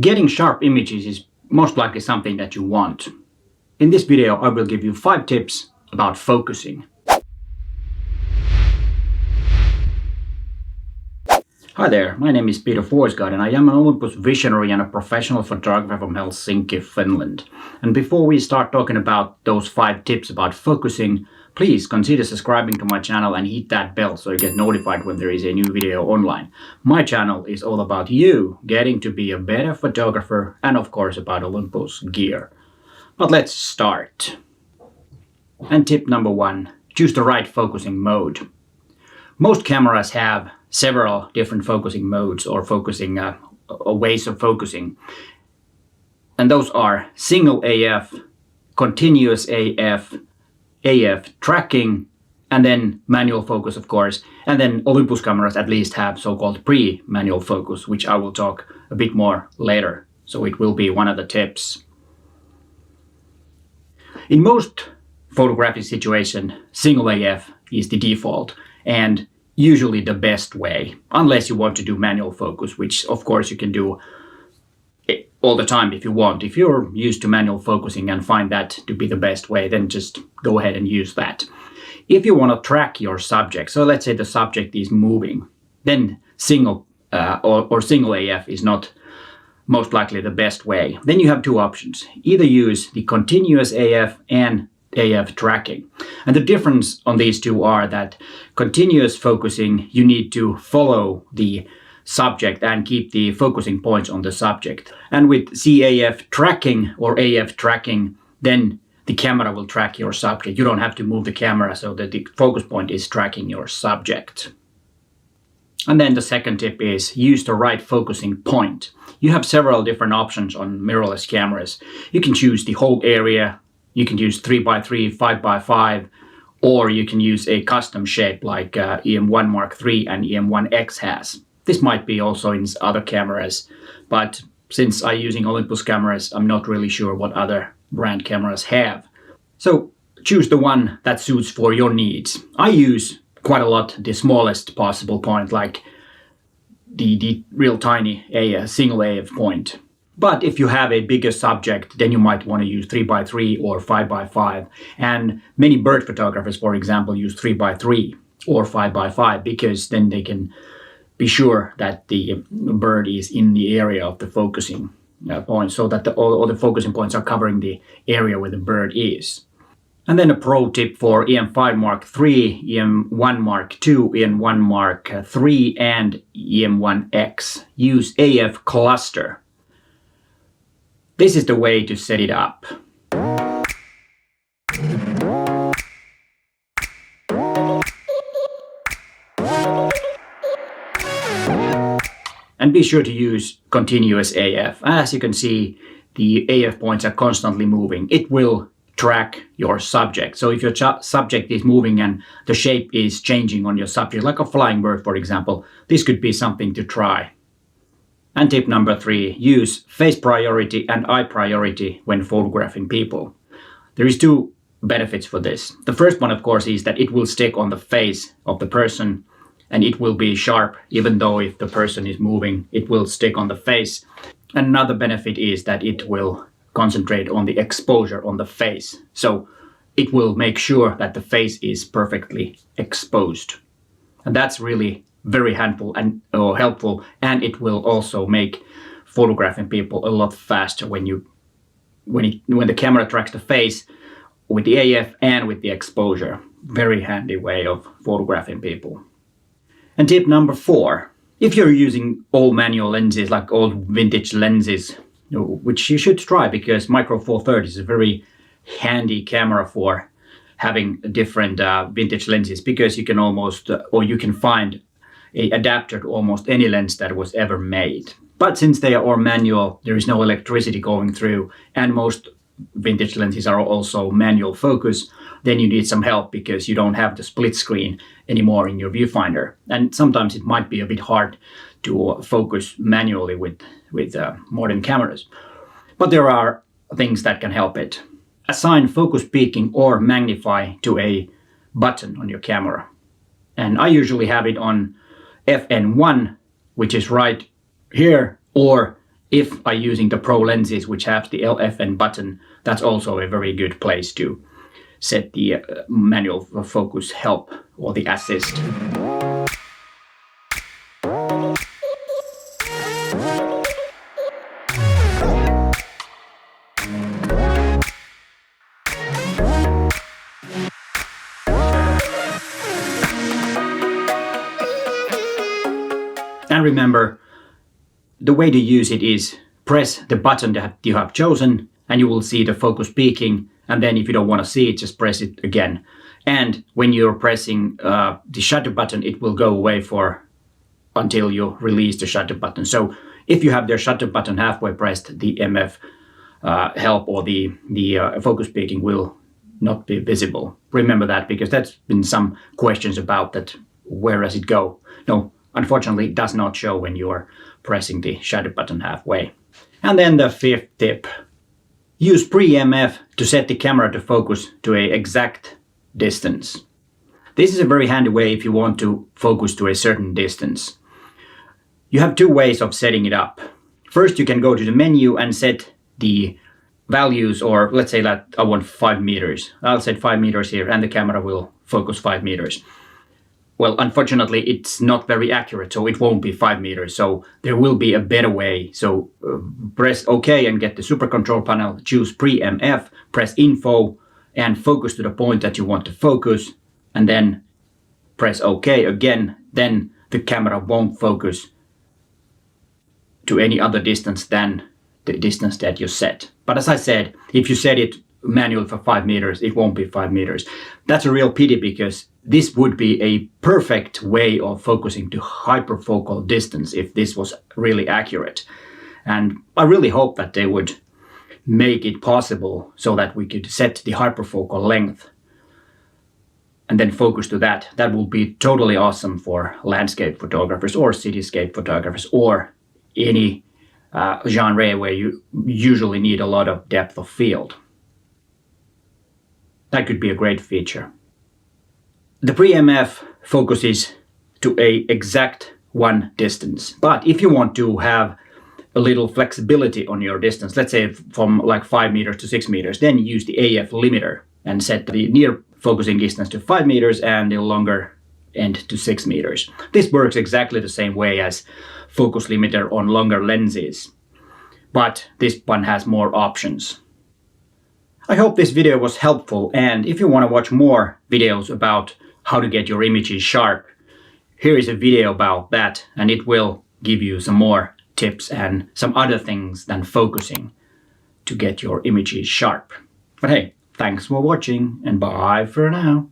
Getting sharp images is most likely something that you want. In this video, I will give you 5 tips about focusing. Hi there, my name is Peter Forsgaard and I am an Olympus visionary and a professional photographer from Helsinki, Finland. And before we start talking about those 5 tips about focusing, please consider subscribing to my channel and hit that bell so you get notified when there is a new video online. My channel is all about you getting to be a better photographer and of course about Olympus gear. But let's start. And tip number 1, choose the right focusing mode. Most cameras have several different focusing modes or focusing ways of focusing. And those are single AF, continuous AF, AF tracking, and then manual focus, of course. And then Olympus cameras at least have so-called pre-manual focus, which I will talk a bit more later. So it will be one of the tips. In most photographic situations, single AF is the default and usually the best way, unless you want to do manual focus, which of course you can do all the time if you want. If you're used to manual focusing and find that to be the best way, then just go ahead and use that. If you want to track your subject, so let's say the subject is moving, then single or single AF is not most likely the best way. Then you have 2 options. Either use the continuous AF and AF tracking. And the difference on these 2 are that continuous focusing, you need to follow the subject and keep the focusing points on the subject. And with CAF tracking or AF tracking, then the camera will track your subject. You don't have to move the camera so that the focus point is tracking your subject. And then the second tip is use the right focusing point. You have several different options on mirrorless cameras. You can choose the whole area. You can use 3x3, 5x5, or you can use a custom shape like EM1 Mark III and EM1X has. This might be also in other cameras, but since I'm using Olympus cameras, I'm not really sure what other brand cameras have. So choose the one that suits for your needs. I use quite a lot the smallest possible point, like the real tiny single AF point. But if you have a bigger subject, then you might want to use 3x3 or 5x5. And many bird photographers, for example, use 3x3 or 5x5 because then they can be sure that the bird is in the area of the focusing point, so that all the focusing points are covering the area where the bird is. And then a pro tip for EM5 Mark III, EM1 Mark II, EM1 Mark III, and EM1X. Use AF cluster. This is the way to set it up. And be sure to use continuous AF. As you can see, the AF points are constantly moving. It will track your subject. So if your subject is moving and the shape is changing on your subject, like a flying bird, for example, this could be something to try. And tip number 3, use face priority and eye priority when photographing people. There is 2 benefits for this. The first one, of course, is that it will stick on the face of the person and it will be sharp, even though if the person is moving, it will stick on the face. And another benefit is that it will concentrate on the exposure on the face. So it will make sure that the face is perfectly exposed. And that's really very helpful, and it will also make photographing people a lot faster when the camera tracks the face with the AF and with the exposure. Very handy way of photographing people. And tip number 4, if you're using old manual lenses, like old vintage lenses, which you should try because Micro Four Thirds is a very handy camera for having different vintage lenses, because you can almost, or you can find an adapter to almost any lens that was ever made. But since they are all manual, there is no electricity going through, and most vintage lenses are also manual focus, then you need some help because you don't have the split screen anymore in your viewfinder. And sometimes it might be a bit hard to focus manually with modern cameras. But there are things that can help it. Assign focus peaking or magnify to a button on your camera. And I usually have it on FN1, which is right here, or if I'm using the Pro lenses, which have the LFN button, that's also a very good place to set the manual focus help or the assist. And remember, the way to use it is press the button that you have chosen and you will see the focus peaking. And then if you don't want to see it, just press it again. And when you're pressing the shutter button, it will go away until you release the shutter button. So if you have the shutter button halfway pressed, the MF help or the focus peaking will not be visible. Remember that, because that's been some questions about that. Where does it go? No, unfortunately, it does not show when you're pressing the shutter button halfway. And then the fifth tip. Use PreMF to set the camera to focus to an exact distance. This is a very handy way if you want to focus to a certain distance. You have two ways of setting it up. First, you can go to the menu and set the values, or let's say that I want 5 meters. I'll set 5 meters here and the camera will focus 5 meters. Well, unfortunately, it's not very accurate, so it won't be 5 meters. So there will be a better way. So press OK and get the super control panel, choose PreMF, press Info and focus to the point that you want to focus, and then press OK again. Then the camera won't focus to any other distance than the distance that you set. But as I said, if you set it manually for 5 meters, it won't be 5 meters. That's a real pity, because this would be a perfect way of focusing to hyperfocal distance if this was really accurate. And I really hope that they would make it possible so that we could set the hyperfocal length and then focus to that. That would be totally awesome for landscape photographers or cityscape photographers or any genre where you usually need a lot of depth of field. That could be a great feature. The PreMF focuses to an exact one distance. But if you want to have a little flexibility on your distance, let's say from like 5 meters to 6 meters, then use the AF limiter and set the near focusing distance to 5 meters and the longer end to 6 meters. This works exactly the same way as focus limiter on longer lenses, but this one has more options. I hope this video was helpful, and if you want to watch more videos about how to get your images sharp, here is a video about that, and it will give you some more tips and some other things than focusing to get your images sharp. But hey, thanks for watching and bye for now.